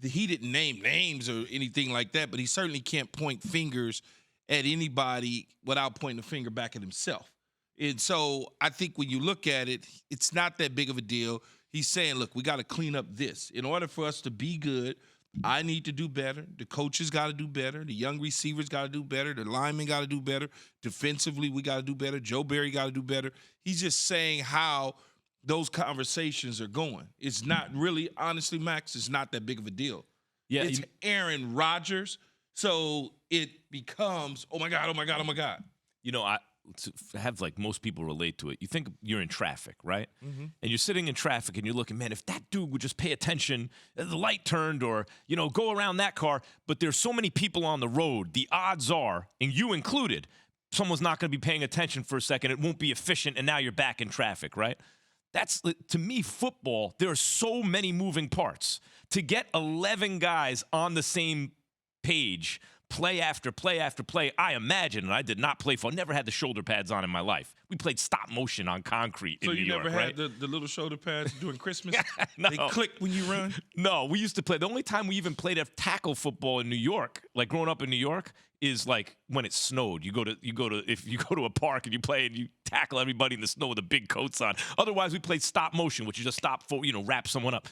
he didn't name names or anything like that, but he certainly can't point fingers at anybody without pointing a finger back at himself. And so I think when you look at it, it's not that big of a deal. He's saying, look, we got to clean up this. In order for us to be good, I need to do better. The coaches got to do better. The young receivers got to do better. The linemen got to do better. Defensively, we got to do better. Joe Barry got to do better. He's just saying how those conversations are going. It's not really, honestly, Max, it's not that big of a deal. Yeah, it's Aaron Rodgers. So it becomes, oh, my God, oh, my God, oh, my God. You know, I have, like, most people relate to it. You think you're in traffic, right? Mm-hmm. And you're sitting in traffic and you're looking, man, if that dude would just pay attention, the light turned, or, you know, go around that car. But there's so many people on the road, the odds are, and you included, someone's not going to be paying attention for a second. It won't be efficient, and now you're back in traffic, right? That's, to me, football, there are so many moving parts. To get 11 guys on the same page, play after play after play, I imagine, and I did not play never had the shoulder pads on in my life. We played stop motion on concrete in New York, So you never right? had the little shoulder pads during Christmas? No. They click when you run? No, we used to play. The only time we even played a tackle football in New York, like growing up in New York, is like when it snowed. If you go to a park and you play and you tackle everybody in the snow with the big coats on. Otherwise, we played stop motion, which is just wrap someone up.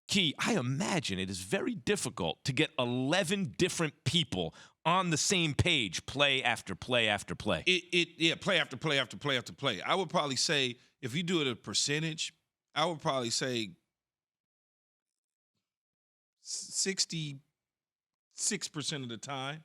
Key, I imagine it is very difficult to get 11 different people on the same page, play after play after play. Play after play after play after play. I would probably say, if you do it a percentage, I would probably say 66% of the time.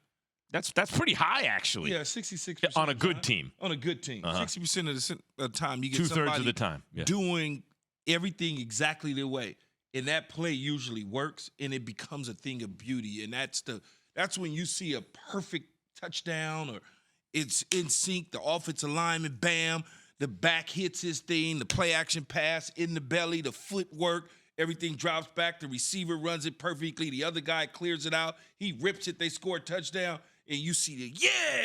That's pretty high, actually. Yeah, 66% on a good team. On a good team, 60% of the time you get 2/3 of the time doing everything exactly their way. And that play usually works, and it becomes a thing of beauty. And that's when you see a perfect touchdown, or it's in sync. The offensive lineman, bam, the back hits his thing, the play action pass in the belly, the footwork, everything drops back. The receiver runs it perfectly. The other guy clears it out. He rips it. They score a touchdown, and you see the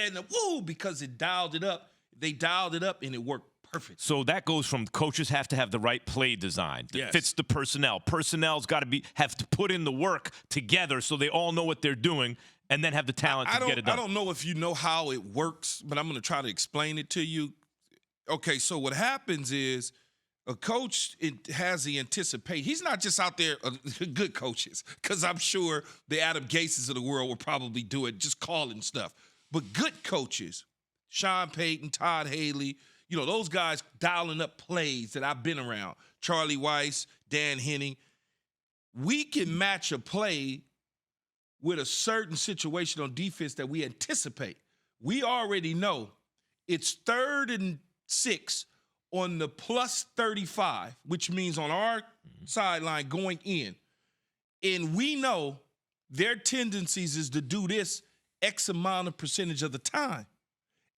and the woo, because it dialed it up. They dialed it up, and it worked. Perfect. So that goes from coaches have to have the right play design that fits the personnel. Personnel's got to have to put in the work together so they all know what they're doing, and then have the talent to get it done. I don't know if you know how it works, but I'm going to try to explain it to you. Okay, so what happens is a coach has the anticipation. He's not just out there, good coaches, because I'm sure the Adam Gases of the world will probably do it, just calling stuff. But good coaches, Sean Payton, Todd Haley, you know, those guys dialing up plays that I've been around, Charlie Weiss, Dan Henning, we can match a play with a certain situation on defense that we anticipate. We already know it's 3rd and 6 on the plus 35, which means on our sideline going in. And we know their tendencies is to do this X amount of percentage of the time.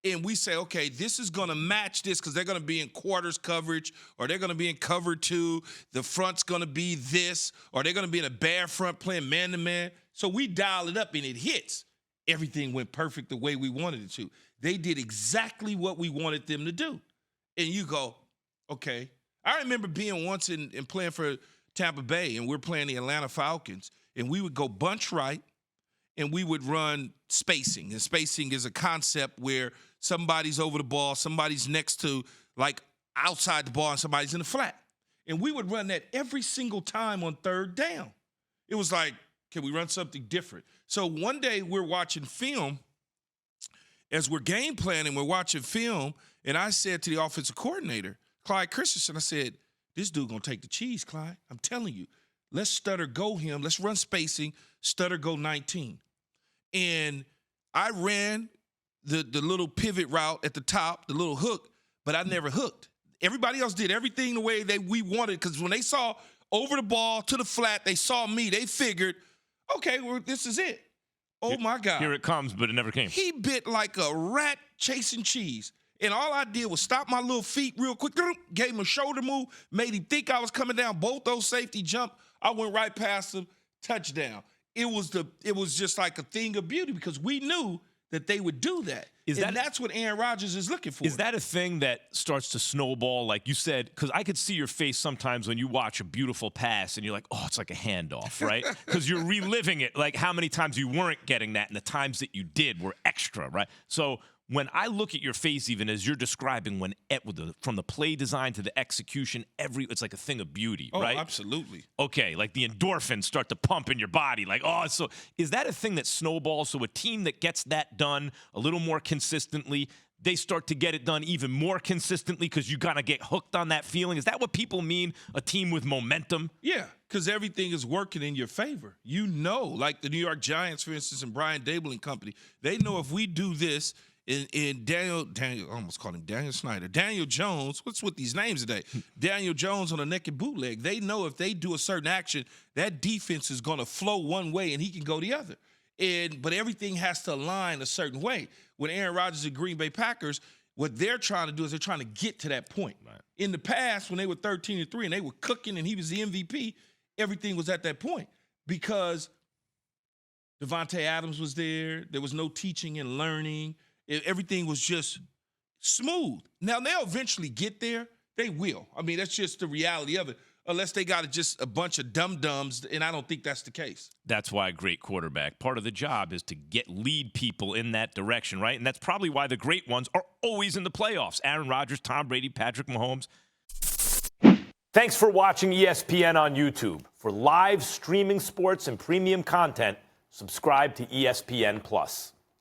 And we say, okay, this is going to match this because they're going to be in quarters coverage, or they're going to be in cover 2. The front's going to be this, or they're going to be in a bare front playing man-to-man. So we dial it up, and it hits. Everything went perfect the way we wanted it to. They did exactly what we wanted them to do. And you go, okay. I remember being once and playing for Tampa Bay, and we're playing the Atlanta Falcons, and we would go bunch right, and we would run spacing. And spacing is a concept where somebody's over the ball, somebody's next to, like, outside the ball, and somebody's in the flat. And we would run that every single time on 3rd down. It was like, can we run something different? So one day we're watching film. As we're game planning, we're watching film, and I said to the offensive coordinator, Clyde Christensen, I said, this dude going to take the cheese, Clyde. I'm telling you. Let's stutter go him. Let's run spacing, stutter go 19. And I ran the little pivot route at the top, the little hook, but I never hooked. Everybody else did everything the way we wanted, because when they saw over the ball to the flat, they saw me. They figured, okay, well, this is it. Oh, my God. Here it comes, but it never came. He bit like a rat chasing cheese. And all I did was stop my little feet real quick, gave him a shoulder move, made him think I was coming down. Both those safety jumped. I went right past him, touchdown. It was just like a thing of beauty, because we knew that they would do that. That's what Aaron Rodgers is looking for. Is that a thing that starts to snowball, like you said? Because I could see your face sometimes when you watch a beautiful pass and you're like, oh, it's like a handoff, right? Because you're reliving it, like how many times you weren't getting that and the times that you did were extra, right? So when I look at your face, even as you're describing, from the play design to the execution, it's like a thing of beauty, right? Oh, absolutely. Okay, like the endorphins start to pump in your body. Like, oh, so is that a thing that snowballs? So a team that gets that done a little more consistently, they start to get it done even more consistently because you gotta get hooked on that feeling. Is that what people mean? A team with momentum? Yeah, because everything is working in your favor. You know, like the New York Giants, for instance, and Brian Dable and company, they know if we do this. In Daniel, I almost called him Daniel Snyder. Daniel Jones, what's with these names today? Daniel Jones on a naked bootleg. They know if they do a certain action, that defense is going to flow one way and he can go the other. But everything has to align a certain way. With Aaron Rodgers and Green Bay Packers, what they're trying to do is they're trying to get to that point. Right. In the past, when they were 13-3 and they were cooking and he was the MVP, everything was at that point because Devontae Adams was there. There was no teaching and learning. Everything was just smooth. Now, they'll eventually get there. They will. I mean, that's just the reality of it, unless they got just a bunch of dum-dums, and I don't think that's the case. That's why a great quarterback, part of the job is to lead people in that direction, right? And that's probably why the great ones are always in the playoffs. Aaron Rodgers, Tom Brady, Patrick Mahomes. Thanks for watching ESPN on YouTube. For live streaming sports and premium content, subscribe to ESPN+.